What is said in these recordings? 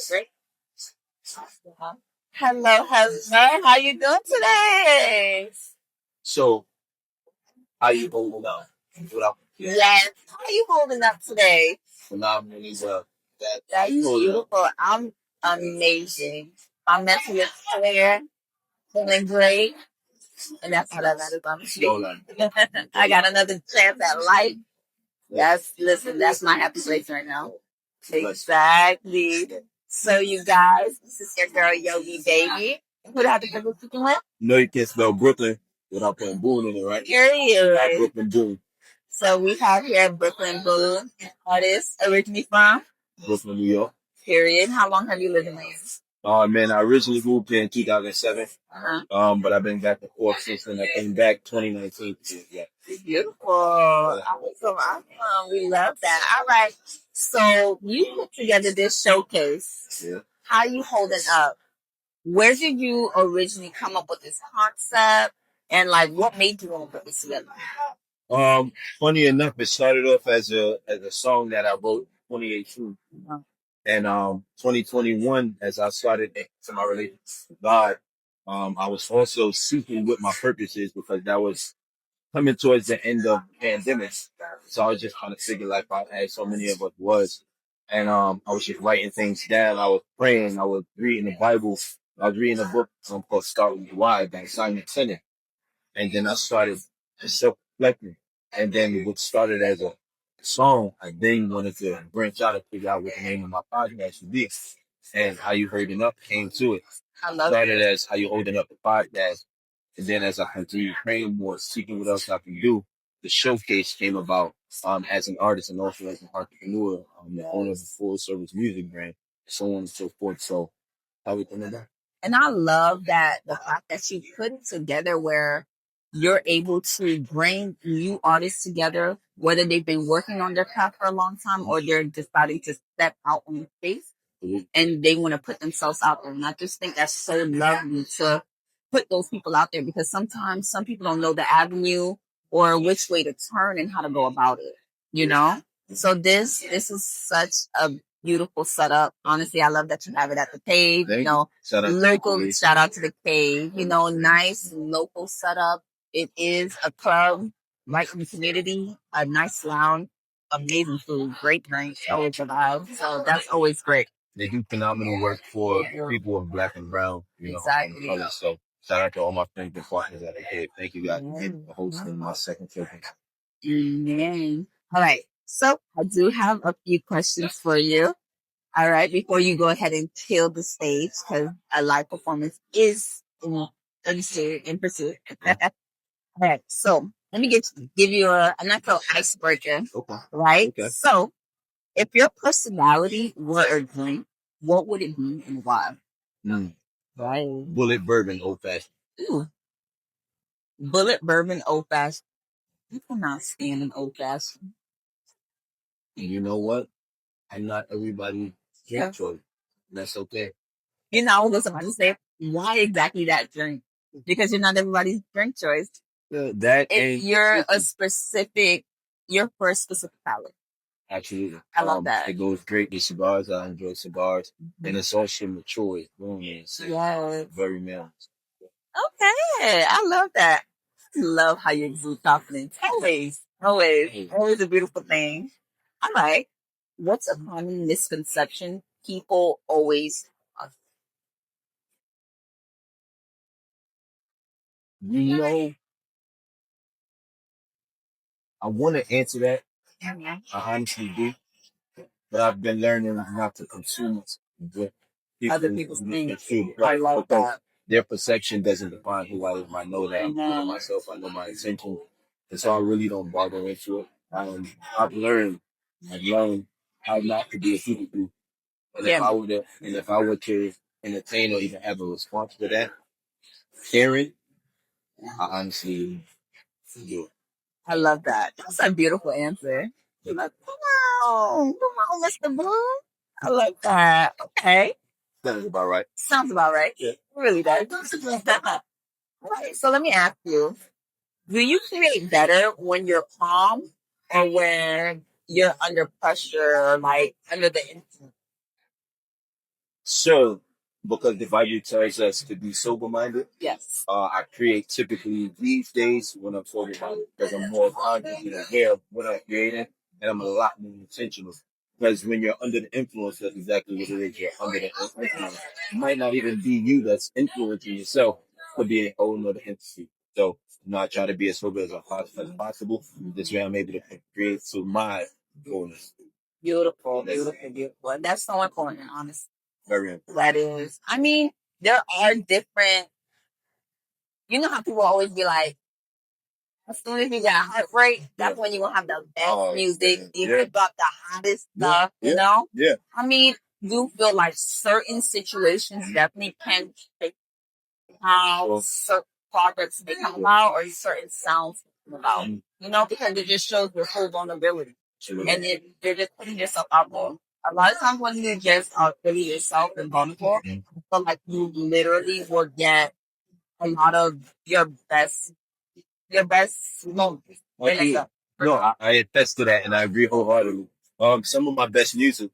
Great. Hello, hello. How you doing today? So, how you holding up? Yes. How you holding up today? Phenomenally well. That's beautiful. I'm amazing. My mental is clear, feeling great, and that's all that matters. I got another chance at life. Listen, that's my happy place right now. Exactly. So, you guys, this is your girl Yogi Baby. Who the heck is this speaking with? No, you can't spell Brooklyn without putting Boon in it, right? Period. Like Brooklyn Boon. So we have here Brooklyn Boon, artist originally from Brooklyn, New York. Period. How long have you lived in Miami? Oh man, I originally moved here in 2007. But I've been back and forth since then. I came back 2019. Yeah. Beautiful. Awesome. We love that. All right. So you put together this showcase. Yeah. How you holding up? Where did you originally come up with this concept? And like what made you want to put this together? Funny enough, it started off as a song that I wrote in 2018. And 2021, as I started to my relationship with God, I was also seeking what my purpose is because that was coming towards the end of the pandemic. So I was just trying to figure life out as so many of us was. And I was just writing things down. I was praying. I was reading the Bible. I was reading a book called Start With Why by Simon Sinek. And then I started self-reflecting. And then what started as a song, I then wanted to branch out and figure out what the name of my podcast should be. And How You Holdin Up came to it. I love started as How You Holding Up the podcast. And then as I continued praying more, seeking what else I can do, the showcase came about as an artist and also as an entrepreneur, the owner of a full service music brand, so on and so forth. So how we doing that? And I love that the fact that you put it together where you're able to bring new artists together, whether they've been working on their craft for a long time or they're deciding to step out on the space and they want to put themselves out there. And I just think that's so lovely to put those people out there because sometimes some people don't know the avenue or which way to turn and how to go about it, you know? So this is such a beautiful setup. Honestly, I love that you have it at the cave, you know, shout out to the cave, you know, nice local setup. It is a club right in the community, a nice lounge, amazing food, great drinks, always allowed. So that's always great. They do phenomenal work for people of black and brown, you know, exactly. Colors. So shout out to all my friends and partners at the cave. Thank you guys for hosting my second showcase. Amen. All right. So I do have a few questions for you. All right. Before you go ahead and kill the stage, because a live performance is in pursuit. All right. So let me give you a nice little icebreaker. Okay. Right. Okay. So if your personality were a drink, what would it be and why? Right. Bullet bourbon old fashioned. Ooh. Bullet bourbon old fashioned. You cannot stand an old fashioned. You know what? I'm not everybody's drink choice. That's okay. You know, I was about to say, why exactly that drink? Because you're not everybody's drink choice. You're for a specific palate. Absolutely. I love that. It goes great with cigars. I enjoy cigars. And it's also mature. Yeah. Very male. Okay. I love that. I love how you exude confidence. Always a beautiful thing. All right. What's a common misconception people always you know, I want to answer that. I honestly do. But I've been learning not to consume what other people's things. I love that. Their perception doesn't define who I am. I know that. I know myself. I know my intention. And so I really don't bother into it. I've learned how not to be a people. And if I were to entertain or even have a response to that, caring, I honestly do it. I love that. That's a beautiful answer. Like, come on, Mr. Boone. I love that. Okay. Sounds about right. Sounds about right. Yeah. It really does. Right. So let me ask you, do you create better when you're calm or when you're under pressure or like under the influence? So, because the Bible tells us to be sober minded, yes. I create typically these days when I'm sober minded because I'm more conscious and aware of what I'm creating, and I'm a lot more intentional. Because when you're under the influence, that's exactly what it is. You're under the influence. It might not even be you that's influencing yourself, could be a whole other entity. So, I try to be as sober as possible. This way, I'm able to create to my goals. Beautiful, beautiful, beautiful. And that's so important, honestly. Very important. That is. I mean, there are different. You know how people always be like, as soon as you got heartbreak, that's when you gonna have the best music. You yeah. Got the hottest stuff. Yeah. You know. Yeah. I mean, you feel like certain situations definitely can shape how certain projects may come about or certain sounds come about. You know, because it just shows your full vulnerability. And you're just putting yourself out there. A lot of times when you just are really yourself and vulnerable, I feel like you literally will get a lot of your best moments. No, I attest to that and I agree wholeheartedly. Some of my best music,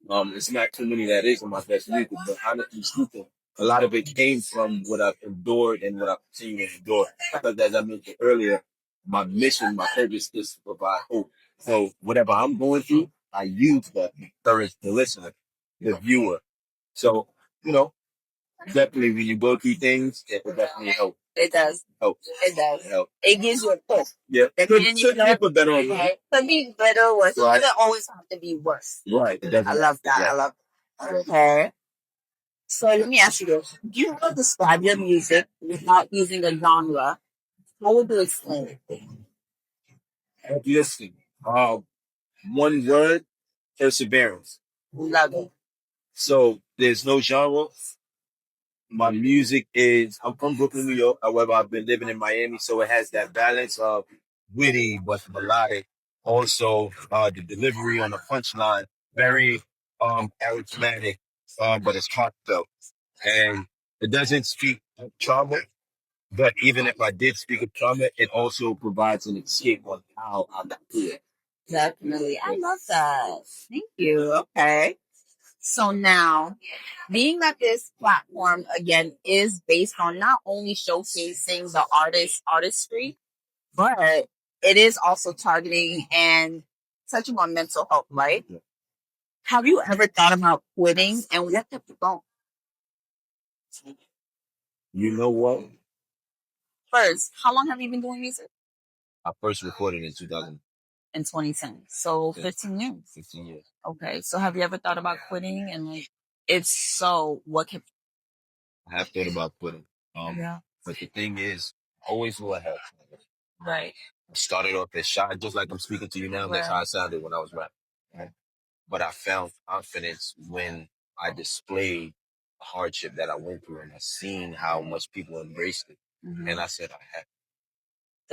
it's not too many that is on my best music, but honestly speaking, a lot of it came from what I've endured and what I've continued to endure. Because as I mentioned earlier, my mission, my purpose is to provide hope. So whatever I'm going through, I use that to encourage the listener, the viewer. So, you know, definitely when you go through things, it will definitely help. It does. Help. It does. Help. It gives you a push. Yeah. Could be better on right. Could be better or right. It doesn't always have to be worse. Right. It doesn't. I love that. Yeah. I love that. Okay. So let me ask you this. Do you want to describe your music without using a genre? How would you explain it? Listen. One word, perseverance. Love it. So there's no genre. My music is, I'm from Brooklyn, New York. However, I've been living in Miami, so it has that balance of witty but melodic. Also, the delivery on the punchline, very charismatic, but it's heartfelt. And it doesn't speak of trauma, but even if I did speak of trauma, it also provides an escape on how I got through it. Definitely. I love that. Thank you. Okay. So now, being that this platform again is based on not only showcasing the artistry, but it is also targeting and touching on mental health, right? Yeah. Have you ever thought about quitting and what kept you going? You know what? First, how long have you been doing music? I first recorded in 2000. In 2010. So 15 years. 15 years. Okay. So have you ever thought about quitting? And like, if so, what kept I have thought about quitting. Yeah. But the thing is, I always knew I had. Right. I started off as shy, just like I'm speaking to you now. Right. That's how I sounded when I was rapping. Right. But I found confidence when I displayed the hardship that I went through and I seen how much people embraced it. Mm-hmm. And I said I had.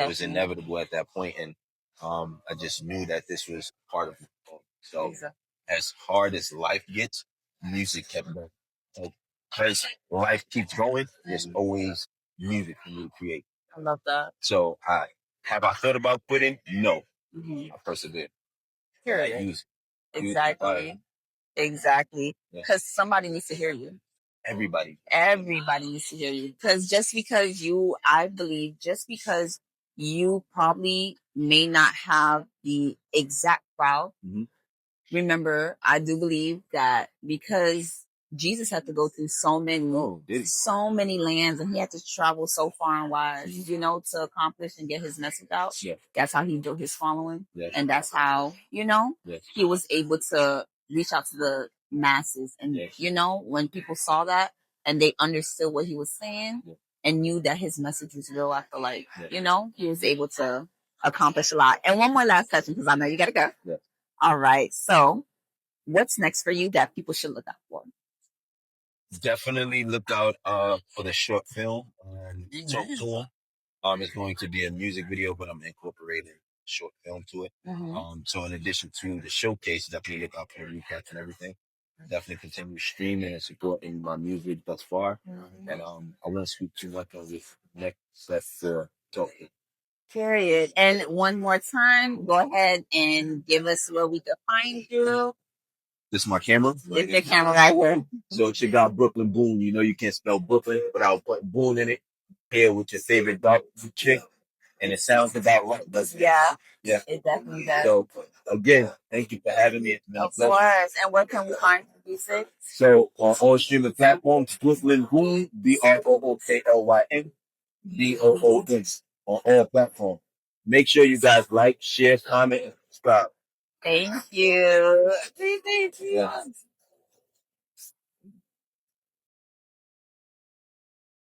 It was inevitable at that point, and I just knew that this was part of it. So, exactly. As hard as life gets, music kept going. So, as life keeps going, there's always music for me to create. I love that. So, I thought about quitting? No. Mm-hmm. I persevered. Period. I use it. Exactly. Exactly. Because somebody needs to hear you. Everybody needs to hear you. Because I believe, just because you probably may not have the exact crowd. Mm-hmm. Remember, I do believe that because Jesus had to go through so many lands and he had to travel so far and wide, to accomplish and get his message out. Yeah. That's how he built his following. Yes. And that's how, yes. He was able to reach out to the masses. And, yes. When people saw that and they understood what he was saying, yes. And knew that his message was real, I feel like, yes. He was able to accomplish a lot. And one more last question, because I know you got to go. Yes. All right. So what's next for you that people should look out for? Definitely look out for the short film on Talk to 'em. It's going to be a music video, but I'm incorporating short film to it. Mm-hmm. So in addition to the showcase, definitely look out for the recaps and everything. Definitely continue streaming and supporting my music thus far. Mm-hmm. And I won't speak too much on this next step for Talk to 'em. Period. And one more time, go ahead and give us where we can find you. This is my camera. This is your camera right here. So check out Brooklyn Boon. You know you can't spell Brooklyn without putting Boon in it. Here with your favorite dark chick. And it sounds about right, doesn't it? Yeah. Yeah. It definitely does. So again, thank you for having me. It's been a pleasure. Of course. And where can we find the music? So on all streaming platforms, Brooklyn Boon, BROOKLYN, BOON on all platforms. Make sure you guys like, share, comment, and subscribe. Thank you. Thank you. Yeah.